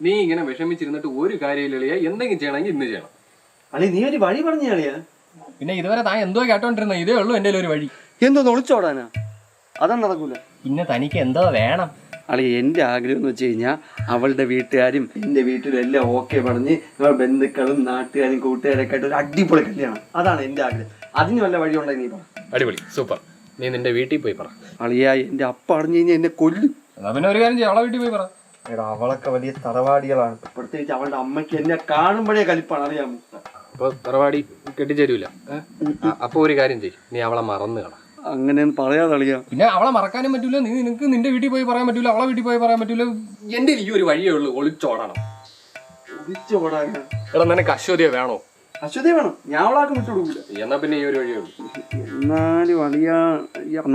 നീ ഇങ്ങനെ വിഷമിച്ചിരുന്നിട്ട് ഒരു കാര്യമില്ല. എന്തെങ്കിലും ചെയ്യണമെങ്കിൽ ഇന്ന് ചെയ്യണം. അല്ലെ നീ ഒരു വഴി പറഞ്ഞു കളിയാ. പിന്നെ ഇതുവരെ താൻ എന്തോ കേട്ടോണ്ടിരുന്ന ഇതേ ഉള്ളൂ എന്റെ ഒരു വഴി. എന്തോ ഒളിച്ചോടാനാ? അതൊന്നും നടക്കൂല. പിന്നെ തനിക്ക് എന്തോ വേണം? അല്ലെ എന്റെ ആഗ്രഹം എന്ന് വെച്ച് കഴിഞ്ഞാൽ അവളുടെ വീട്ടുകാരും എന്റെ വീട്ടിലും എല്ലാം ഓക്കെ പറഞ്ഞ് ബന്ധുക്കളും നാട്ടുകാരും കൂട്ടുകാരൊക്കെ ആയിട്ട് ഒരു അടിപൊളി കല്യാണം. അതാണ് എന്റെ ആഗ്രഹം. അതിന് വല്ല വഴി ഉണ്ടെങ്കിൽ നീ പറ. അടിപൊളി, സൂപ്പർ. നീ നിന്റെ വീട്ടിൽ പോയി പറ. അളിയാ എന്റെ അപ്പ അറിഞ്ഞു കഴിഞ്ഞാൽ എന്നെ കൊല്ലും. എന്നാ പിന്നെ ഒരു കാര്യം ചെയ്യും, അവളെ വീട്ടിൽ പോയി പറ. എടാ അവളൊക്കെ വലിയ തറവാടികളാണ്. പ്രത്യേകിച്ച് അവളുടെ അമ്മയ്ക്ക് എന്നെ കാണുമ്പോഴേ കലിപ്പാണ്, അറിയാമോ? അപ്പൊ തറവാടി കെട്ടിച്ചേരൂല. അപ്പൊ ഒരു കാര്യം ചെയ്യും, നീ അവളെ മറന്നു കാണാം. അങ്ങനെയൊന്നും പറയാതെ അളിയാ. പിന്നെ അവളെ മറക്കാനും പറ്റൂല, നിനക്ക് നിന്റെ വീട്ടിൽ പോയി പറയാൻ പറ്റൂല, അവളെ വീട്ടിൽ പോയി പറയാൻ പറ്റൂല. എന്റെ ഈ ഒരു വഴിയേ ഉള്ളൂ, ഒളിച്ചോടണം. ഒളിച്ചോടാനാ? എടാ നിനക്ക് അശ്വതിയെ വേണോ? അശ്വതിയെ വേണം. ഞാൻ അവളാക്ക് വിട്ടുകൊടുക്കില്ല. എന്നാ പിന്നെ ഈ ഒരു വഴിയേ ഉള്ളൂ. എന്നാലും അളിയാ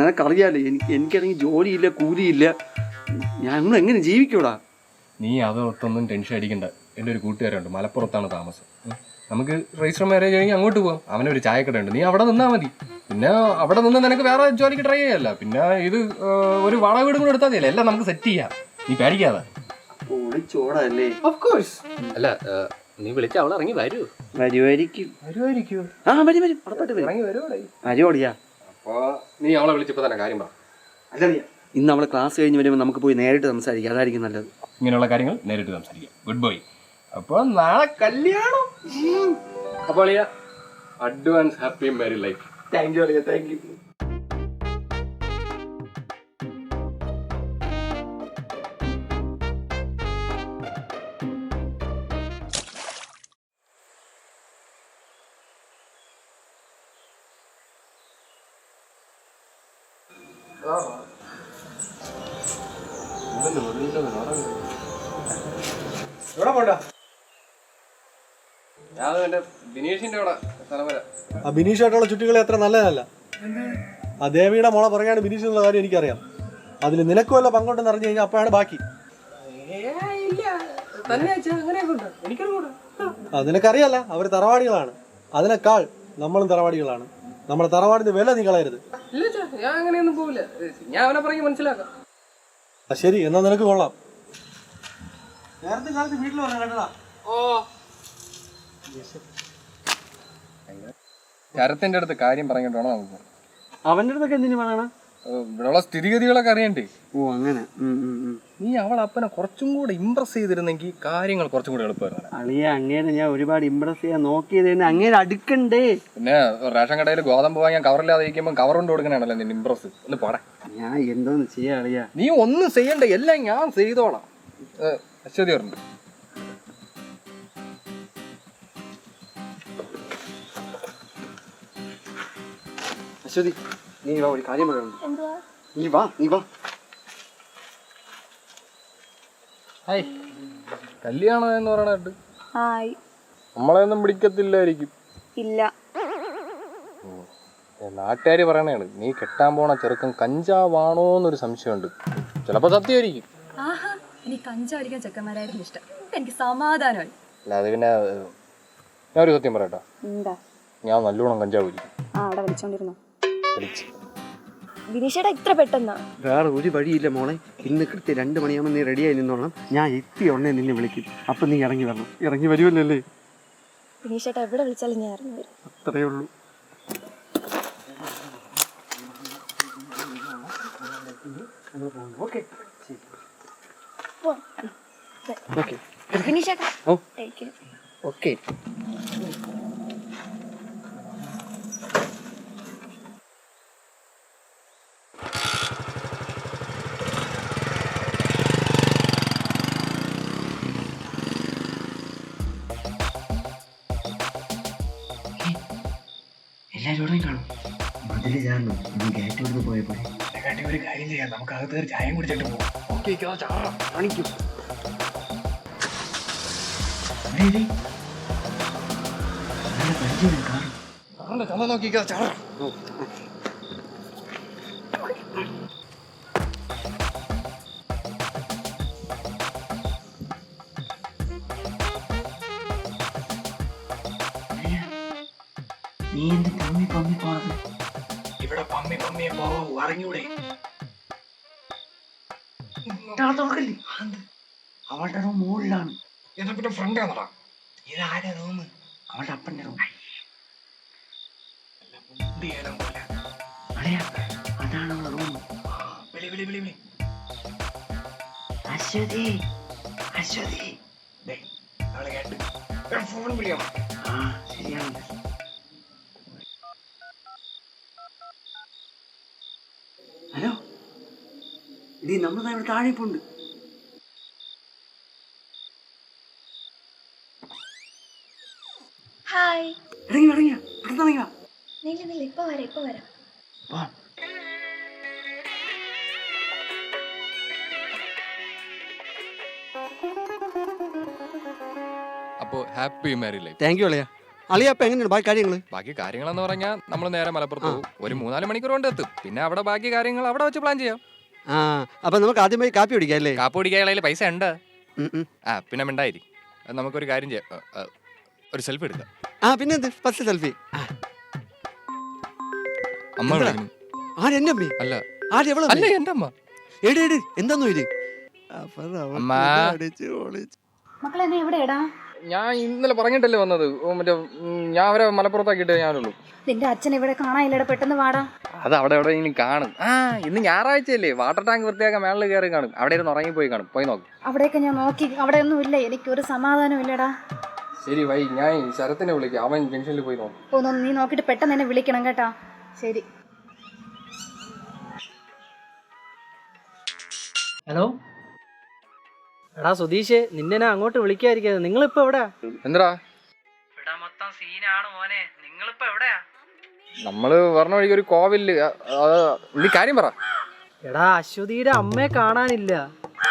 നിനക്കറിയാലോ, എനിക്കാണെങ്കിൽ ജോലിയില്ല, കൂലിയില്ല. ഞാൻ എങ്ങനെ ജീവിക്കൂടാ? നീ അതൊത്തൊന്നും ടെൻഷൻ അടിക്കണ്ട. എൻ്റെ ഒരു കൂട്ടുകാരുണ്ട്, മലപ്പുറത്താണ് താമസം. നമുക്ക് രജിസ്റ്റർ മാരേജ് കഴിഞ്ഞ് അങ്ങോട്ട് പോകാം. അവനൊരു ചായക്കടയുണ്ട്, നീ അവിടെ നിന്നാൽ മതി. പിന്നെ അവിടെ നിന്ന് നിനക്ക് വേറെ ജോലിക്ക് ട്രൈ ചെയ്യല്ല. പിന്നെ ഇത് ഒരു വാടക വീടും കൂടെ എടുത്താൽ മതിയല്ലേ, എല്ലാം നമുക്ക് സെറ്റ് ചെയ്യാം. നീ പേടിക്കാതെ. അല്ല നീ വിളിച്ച അവൾ ഇറങ്ങി വരൂ. വരുമായിരിക്കും. ആ വരും വരും, ഇറങ്ങി വരുവോടിയാ. അപ്പൊ നീ അവളെ വിളിച്ചപ്പോ തന്നെ കാര്യം പറ. അല്ല ഇന്ന് അവളെ ക്ലാസ് കഴിഞ്ഞ് വരുമ്പോൾ നമുക്ക് പോയി നേരിട്ട് സംസാരിക്കാം, അതായിരിക്കും നല്ലത്. ഇങ്ങനെയുള്ള കാര്യങ്ങൾ നേരിട്ട് സംസാരിക്കാം. Good boy. അപ്പൊ നാളെ കല്യാണം. അപ്പോൾ advance happy married life. Thank you അളിയ, താങ്ക് യു. എവിടെ പോണ്ട? ഞാൻ എന്റെ ബിനീഷിന്റെ അവിടെ സ്ഥലം വരാം. ആ ബിനീഷായിട്ടുള്ള ചുറ്റികളെ അത്ര നല്ലതല്ല. ആ ദേവിയുടെ മോളെ പറയാണ് ബിനീഷ് എന്നുള്ള കാര്യം എനിക്കറിയാം. അതിൽ നിനക്ക് വല്ല പങ്കുണ്ടെന്ന് അറിഞ്ഞു കഴിഞ്ഞാൽ അപ്പോഴാണ് ബാക്കി. നിനക്കറിയാല്ല, അവർ തറവാടികളാണ്. അതിനേക്കാൾ നമ്മളും തറവാടികളാണ്. നമ്മുടെ തറവാടിന്റെ വില നീ കളയരുത്. ഞാൻ അങ്ങനെയൊന്നും പോവില്ല. ഞാൻ അവനെ പറഞ്ഞ് മനസ്സിലാക്കാം. ശരി, എന്നാ നിനക്ക് കൊള്ളാം. നേരത്തെ കാലത്ത് വീട്ടിൽ വന്ന കണ്ടടാ. ശരത്തിന്റെ അടുത്ത് കാര്യം പറഞ്ഞിട്ടാണോ നമുക്ക്? അവന്റെ അടുത്തൊക്കെ എന്തിനു പറയണം? ഇവിടെയുള്ള സ്ഥിതിഗതികളൊക്കെ അറിയണ്ടേ. ഓ അങ്ങനെ. നീ അവൾ അപ്പനെ കുറച്ചും കൂടെ ഇംപ്രസ് ചെയ്തിരുന്നെങ്കിൽ കാര്യങ്ങൾ കുറച്ചും കൂടെ എളുപ്പമായിരുന്നു. അളിയ അങ്ങേരെ ഞാൻ ഒരുപാട് ഇംപ്രസ് ചെയ്യാൻ നോക്കിയത് അങ്ങേരെ അടുക്കണ്ടേ. പിന്നെ റേഷൻ കടയിൽ ഗോതമ്പ് വാങ്ങാൻ കവറില്ലാതെ ഇരിക്കുമ്പോൾ കവർ കൊണ്ട് കൊടുക്കണാണല്ലോ നിന്റെ ഇംപ്രസ്. ഒന്ന് പോടാ. ഞാൻ എന്തോന്ന് ചെയ്യാ അളിയ? നീ ഒന്നും ചെയ്യണ്ട, എല്ലാം ഞാൻ ചെയ്തോളാം. അശ്വതി പറഞ്ഞു. അശ്വതി നീ വാ, ഒരു കാര്യം പറയണം. നീ വാ. ഹായ്. കല്യാണം എന്ന് പറയണ നമ്മളെയൊന്നും പിടിക്കത്തില്ലായിരിക്കും. ഇല്ല. നാട്ടുകാര് പറയണേണ് നീ കെട്ടാൻ പോണ ചെറുക്കൻ കഞ്ചാവാണോന്നൊരു സംശയമുണ്ട്. ചിലപ്പോ സത്യമായിരിക്കും. എനിക്ക് കഞ്ചാടിക്കാൻ ചെക്കന്മാരായിരുന്നു ഇഷ്ടം. എനിക്ക് സമാധാനമായി. അല്ല അത് പിന്നെ ഞാൻ ഒരു സത്യം പറയട്ടോ, ഞാൻ നല്ലോണം കഞ്ചാവ് പിടിക്കും. അവിടെ വിളിച്ചോണ്ടിരുന്നോ? വിനീഷേട്ടാ ഇത്ര പെട്ടെന്നാ? വേറെ ഒരു വഴിയില്ല മോളെ. ഇന്ന് കൃത്യം 2 മണിയാകുമ്പോൾ നീ റെഡിയായി നിന്നോളാം. ഞാൻ എത്തിയ ഉടനെ നിന്നെ വിളിക്കും. അപ്പൊ നീ ഇറങ്ങി വരണം. ഇറങ്ങി വരുമല്ലേ? വിനീഷേട്ടാ എവിടെ വിളിച്ചാലും ഞാൻ ഇറങ്ങി വരും. അത്രയേ ഉള്ളൂ. വിനീഷേട്ടാ ഓക്കെ. എല്ലാവരോടും കാണും. മതില് ചാർന്നു ഗേറ്റോട് പോയപ്പോ ഒരു കാര്യം ചെയ്യാം, നമുക്ക് അകത്ത് കയറി ചായം കുടിച്ചിട്ട് പോകും. കാണിക്കും. നോക്കിക്കോ ചാറ. നീ എന്ത് പമ്മി പോണത്? ഇവിടെ പമ്മിയെ പോവാ, ഇറങ്ങിയൂടെ? അവളുടെ റൂം മുകളിലാണ്. എന്നാ പിന്നെ ഫ്രണ്ട് ആണോടാ? ഇതാരുടെ റൂം? അവളുടെ അപ്പന്റെ റൂം. അളിയാ, അതാണ് അവളുടെ റൂം. അശ്വതി, അശ്വതി. ആ, ശരിയാണ്. ഹലോ, ഇനി നമ്മൾ ഇവിടെ താഴെ പോണ്ട്. ഹായ്. ഇറങ്ങി ഇറങ്ങിയ പെട്ടെന്ന് ഇറങ്ങിയ. നില്ല ഇപ്പൊ വരാം. അപ്പോ happy married life. Thank you അളിയ. അളിയ അപ്പൊ എങ്ങനെയാണ് ബാക്കി കാര്യങ്ങൾ? ബാക്കി കാര്യങ്ങളെന്ന് പറഞ്ഞാൽ നമ്മൾ നേരെ മലപ്പുറത്ത് പോകും. ഒരു 3-4 മണിക്കൂർ കൊണ്ട് എത്തും. പിന്നെ അവിടെ ബാക്കി കാര്യങ്ങൾ അവിടെ വെച്ച് പ്ലാൻ ചെയ്യാം. ആ, അപ്പൊ നമുക്ക് ആദ്യം പോയി കാപ്പി കുടിക്കാം അല്ലേ? കാപ്പ് കുടിക്കാനുള്ള പൈസ ഉണ്ട്. പിന്നെ മിണ്ടായിരി. നമുക്കൊരു കാര്യം ചെയ്യാം, ഒരു സെൽഫി എടുക്കാം. ആ, പിന്നെ എന്ത് ഫസ്റ്റ് സെൽഫി? അമ്മ വിളിക്കുന്നു. ആരെന്റെ അമ്മേ? അല്ല ആര് എവളെ? അല്ല എന്റെ അമ്മ. എടി എടി എന്താന്നോ ഇത്? അമ്മ. മക്കളെ എന്നെ എവിടെയാടാ? ഞാൻ ഇന്നലെ പറഞ്ഞിട്ടല്ലേ വന്നത്. മറ്റേ ഞാൻ അവരെ മലപ്പുറത്താക്കിയിട്ടേ ഞാനുള്ളൂ. നിന്റെ അച്ഛൻ ഇവിടെ കാണാനില്ലടാ, പെട്ടെന്ന് വാടാ. അത് അവിടെ എവിടെ ഇനി കാണും. ഇന്ന് ഞായറാഴ്ചയല്ലേ, വാട്ടർ ടാങ്ക് വൃത്തിയാക്കാൻ മേളിൽ കയറി കാണും. അവിടെ ഇരുന്ന് ഉറങ്ങിപ്പോയി കാണും. പോയി നോക്കും. അവിടെയൊക്കെ ഞാൻ നോക്കി, അവിടെ ഒന്നും ഇല്ല. എനിക്കൊരു സമാധാനം ഇല്ലടാ. ശരി വൈ, ഞാൻ ശരത്തിനെ വിളിക്കാം. അവൻ ജംഗ്ഷനിൽ പോയി നോക്കും. നീ നോക്കിയിട്ട് പെട്ടെന്ന് എന്നെ വിളിക്കണം കേട്ടാ. ശരി. ഹലോ എടാ സുധീഷ്, നിന്നെ ഞാൻ അങ്ങോട്ട് വിളിക്കാതിരിക്കാതെ. നിങ്ങളിപ്പോ എവിടെയാ? എന്താ ഇവിടെ മൊത്തം സീനാണ് മോനെ. നിങ്ങളിപ്പോ എവിടെയാ? നമ്മള് പറഞ്ഞ വഴിക്ക് ഒരു കോവില്. നീ കാര്യം പറ. എടാ അശ്വതിയുടെ അമ്മയെ കാണാനില്ല.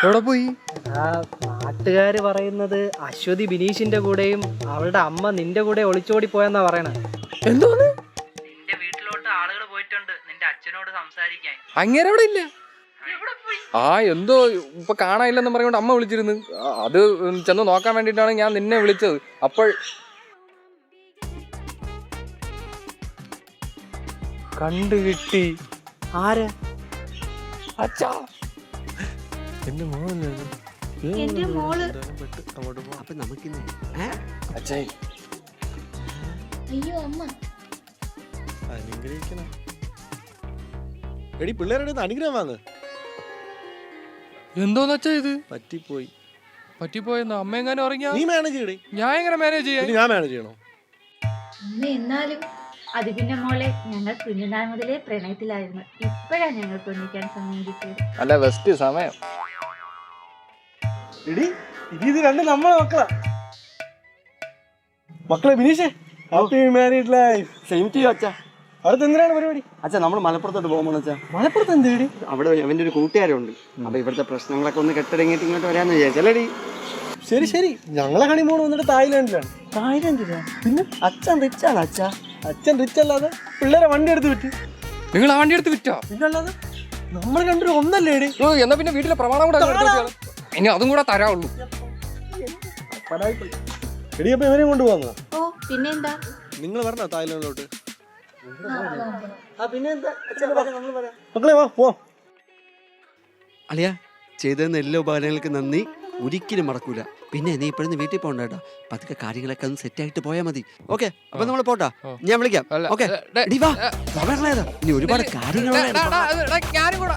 എവിടെ പോയി? എടാ നാട്ടുകാര് പറയുന്നത് അശ്വതി ബിനീഷിന്റെ കൂടെയും അവളുടെ അമ്മ നിന്റെ കൂടെ ഒളിച്ചോടി പോയെന്നാ പറയണത്. എന്തോന്ന്? നിന്റെ വീട്ടിലോട്ട് ആളുകൾ പോയിട്ടുണ്ട് നിന്റെ അച്ഛനോട് സംസാരിക്കാൻ. അങ്ങനെ അവിടെ ഇല്ല. എന്തോ ഇപ്പൊ കാണാനില്ലെന്ന് പറഞ്ഞുകൊണ്ട് അമ്മ വിളിച്ചിരുന്നു. അത് ചെന്ന് നോക്കാൻ വേണ്ടിട്ടാണ് ഞാൻ നിന്നെ വിളിച്ചത്. അപ്പോൾ കണ്ടു കിട്ടി. ആര്? അച്ഛാ, എന്റെ മോളല്ലേ? എന്റെ മോള്. അപ്പൊ നമുക്കിന്ന് അച്ഛേ അയ്യോ അമ്മ. അനുഗ്രഹിക്കണം. എടി പിള്ളേരുടെ അനുഗ്രഹം വാങ്ങ്. എന്തോന്ന് വെച്ചാ ഇത്? പറ്റിപ്പോയെന്ന് അമ്മ എങ്ങനെ ഉറങ്ങിയാ? നീ മാനേജ് ചെയ്യടേ. ഞാൻ എങ്ങനെ മാനേജ് ചെയ്യാൻ? ഞാൻ മാനേജ് ചെയ്യണോ? അമ്മ എന്നാലും അത് പിന്നെ മോളെ, ഞങ്ങൾ കുഞ്ഞുനാൾ മുതലേ പ്രണയത്തിലായിരുന്നു. ഇപ്പോഴാണ് ഞങ്ങൾക്ക് ഒന്നിക്കാൻ സമയം കിട്ടിയത്. അല്ല ബെസ്റ്റ് സമയം. എടി ഇത് രണ്ടും നമ്മളെ മക്കളെ ബിനീഷേ, happy married life. Same to you അച്ഛാ. അടുത്ത് എന്തിനാണ് പരിപാടി? അച്ഛാ നമ്മൾ മലപ്പുറത്തോട്ട് പോകുമ്പോൾ അച്ഛാ. മലപ്പുറത്ത് എന്ത്? അവിടെ അവന്റെ ഒരു കൂട്ടുകാരുണ്ട്. അപ്പൊ ഇവിടുത്തെ പ്രശ്നങ്ങളൊക്കെ ഒന്ന് കെട്ടടങ്ങിയിട്ട് ഇങ്ങോട്ട് വരാന്ന് വിചാരിച്ചല്ലേടി? ശരി, ഞങ്ങളെ ഹണിമൂൺ വന്നിട്ട് തായ്ലാൻഡിലാണ്. തായ്ലൻഡിലാ? പിന്നെ അച്ഛൻ റിച്ചാണ് അച്ഛാ. അച്ഛൻ റിച്ച് അല്ലാതെ പിള്ളേരെ വണ്ടി എടുത്ത് വിറ്റ്. നിങ്ങൾ ആ വണ്ടി എടുത്ത് വിറ്റോ? പിന്നല്ലാതെ നമ്മൾ രണ്ടുപേരും ഒന്നല്ലേ? എന്നാ പിന്നെ വീട്ടിലെ പ്രമാണം കൂടെ അങ്ങ് എടുത്ത് വെച്ചാലോ? ഇനി അതും കൂടെ തരാവുള്ളൂ. എടി അപ്പൊ ഇവരെയും കൊണ്ടുപോകുന്ന ഓ പിന്നെന്താ? നിങ്ങൾ പറഞ്ഞോ തായ്ലാൻഡിലോട്ട്? പിന്നെന്താ? മക്കളെ വാ പോവാം. അളിയ ചെയ്തതെന്ന് എല്ലാ ഉപകാരങ്ങൾക്ക് നന്ദി. ഒരിക്കലും മറക്കൂല. പിന്നെ നീ ഇപ്പോഴൊന്ന് വീട്ടിൽ പോകണ്ട കേട്ടോ. പതുക്കെ കാര്യങ്ങളൊക്കെ ഒന്ന് സെറ്റ് ആയിട്ട് പോയാൽ മതി. ഓക്കെ, അപ്പൊ നമ്മൾ പോട്ടാ. ഞാൻ വിളിക്കാം. ഓക്കെ, ഇനി ഒരുപാട് കാര്യങ്ങളുണ്ട്. ഞാനും കൂടെ